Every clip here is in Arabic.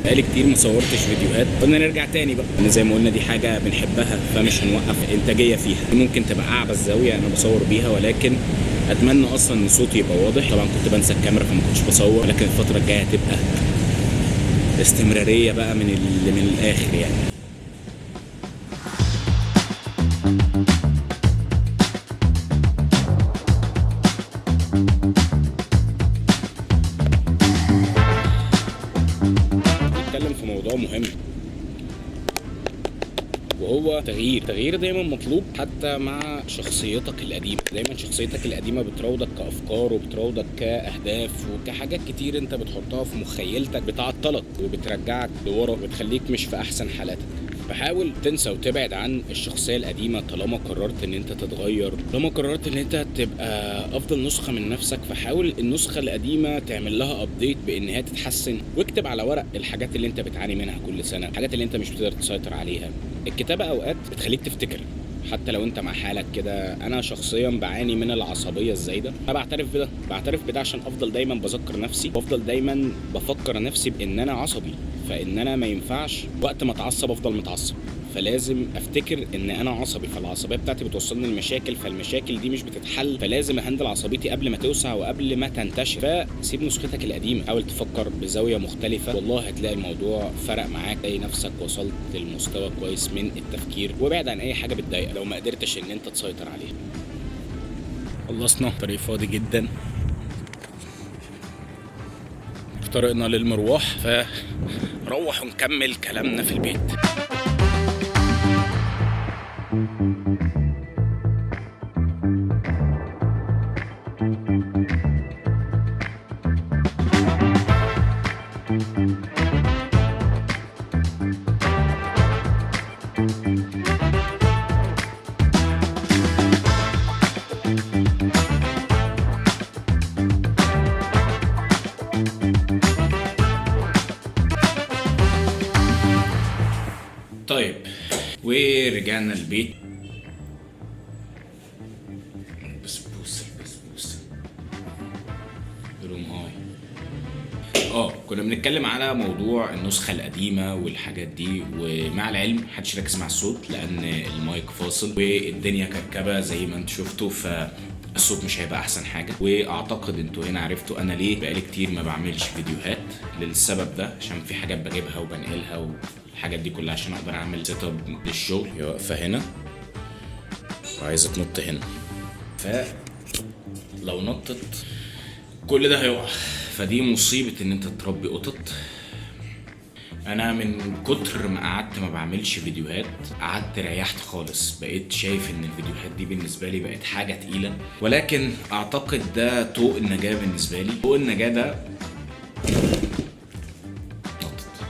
بقالي كتير ما صورتش فيديوهات، قلنا نرجع تاني بقى. إن زي ما قلنا دي حاجه بنحبها فمش هنوقف انتاجيه فيها. ممكن تبقى اعبث زاويه انا بصور بيها، ولكن اتمنى اصلا ان صوتي يبقى واضح. طبعا كنت بنسى الكاميرا فما كنتش بصور، ولكن الفتره الجايه هتبقى استمراريه بقى من الاخر يعني. نتكلم في موضوع مهم، وهو تغيير دايما مطلوب حتى مع شخصيتك القديمه. دايما شخصيتك القديمه بتراودك كافكار وبتراودك كاهداف وكحاجات كتير انت بتحطها في مخيلتك، بتعطلك وبترجعك لورا وبتخليك مش في احسن حالاتك. فحاول تنسى وتبعد عن الشخصيه القديمه طالما قررت ان انت تتغير، طالما قررت ان انت تبقى افضل نسخه من نفسك. فحاول النسخه القديمه تعمل لها ابديت بانها تتحسن، واكتب على ورق الحاجات اللي انت بتعاني منها كل سنه، الحاجات اللي انت مش بتقدر تسيطر عليها. الكتابه اوقات بتخليك تفتكر حتى لو انت مع حالك كده. انا شخصيا بعاني من العصبيه الزايده، بعترف بده عشان افضل دايما بذكر نفسي وافضل دايما بفكر نفسي بان انا عصبي، فان انا ما ينفعش وقت ما اتعصب افضل متعصب، فلازم افتكر ان انا عصبي. فالعصبيه بتاعتي بتوصلني لمشاكل، فالمشاكل دي مش بتتحل، فلازم اهندل عصبيتي قبل ما توسع وقبل ما تنتشر. فسيب نسختك القديمه، حاول تفكر بزاويه مختلفه، والله هتلاقي الموضوع فرق معاك، تلاقي نفسك وصلت لمستوى كويس من التفكير. وابعد عن اي حاجه بتضايقك لو ما قدرتش ان انت تسيطر عليها. خلصنا، طريق فاضي جدا، في طريقنا للمروح، فروح ونكمل كلامنا في البيت. طيب، ورجعنا البيت. بسبوسة روم هاي. كنا بنتكلم على موضوع النسخة القديمة والحاجات دي، ومع العلم محدش ركز مع الصوت لأن المايك فاصل والدنيا كركبة زي ما انتوا شفتوا، فالصوت مش هيبقى أحسن حاجة. وأعتقد انتوا هنا عرفتوا أنا ليه بقالي كتير ما بعملش فيديوهات، للسبب ده عشان في حاجات بجيبها وبنقلها الحاجات دي كلها عشان اقدر اعمل سيت اب للشغل. هي واقفه هنا وعايزه تنط هنا، فلو نطت كل ده هيقع. فدي مصيبه ان انت تربي قطط. انا من كتر ما قعدت ما بعملش فيديوهات قعدت ريحت خالص، بقيت شايف ان الفيديوهات دي بالنسبه لي بقت حاجه تقيله. ولكن اعتقد ده طوق النجاه بالنسبه لي. طوق النجاه ده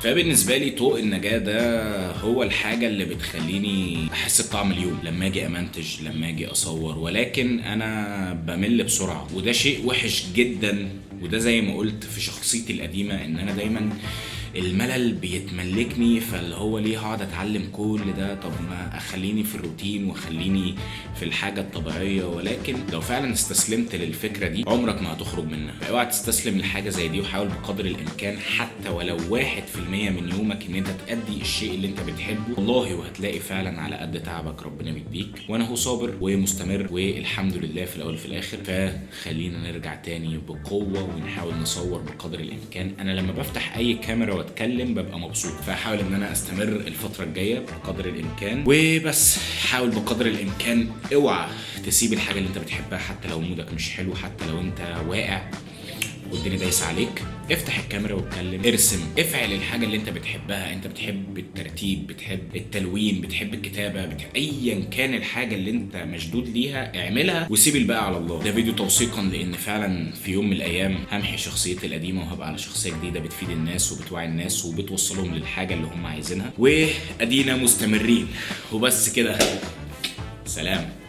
فبالنسبه لي طوق النجاه ده هو الحاجه اللي بتخليني احس بطعم اليوم لما اجي امنتج، لما اجي اصور. ولكن انا بمل بسرعه، وده شيء وحش جدا. وده زي ما قلت في شخصيتي القديمه ان انا دايما الملل بيتملكني، فاللي هو ليه هقعد اتعلم كل ده؟ طب ما اخليني في الروتين واخليني في الحاجه الطبيعيه. ولكن لو فعلا استسلمت للفكره دي عمرك ما هتخرج منها. اوعى تستسلم لحاجه زي دي، وحاول بقدر الامكان حتى ولو 1% من يومك ان انت تأدي الشيء اللي انت بتحبه، والله وهتلاقي فعلا على قد تعبك ربنا بيديك. وانا هو صابر ومستمر والحمد لله في الاول وفي الاخر. فخلينا نرجع تاني بقوه ونحاول نصور بقدر الامكان. انا لما بفتح اي كاميرا واتكلم ببقى مبسوط، فحاول ان انا استمر الفتره الجايه بقدر الامكان. وبس حاول بقدر الامكان اوعى تسيب الحاجه اللي انت بتحبها حتى لو مودك مش حلو، حتى لو انت واقع والدنيا دايسه عليك. افتح الكاميرا واتكلم، ارسم، افعل الحاجه اللي انت بتحبها. انت بتحب الترتيب، بتحب التلوين، بتحب الكتابه، ايا كان الحاجه اللي انت مشدود ليها اعملها وسيب الباقي على الله. ده فيديو توثيقا لان فعلا في يوم من الايام همحي شخصيتي القديمه وهبقى على شخصيه جديده بتفيد الناس وبتوعي الناس وبتوصلهم للحاجه اللي هم عايزينها. وادينا مستمرين وبس كده. سلام.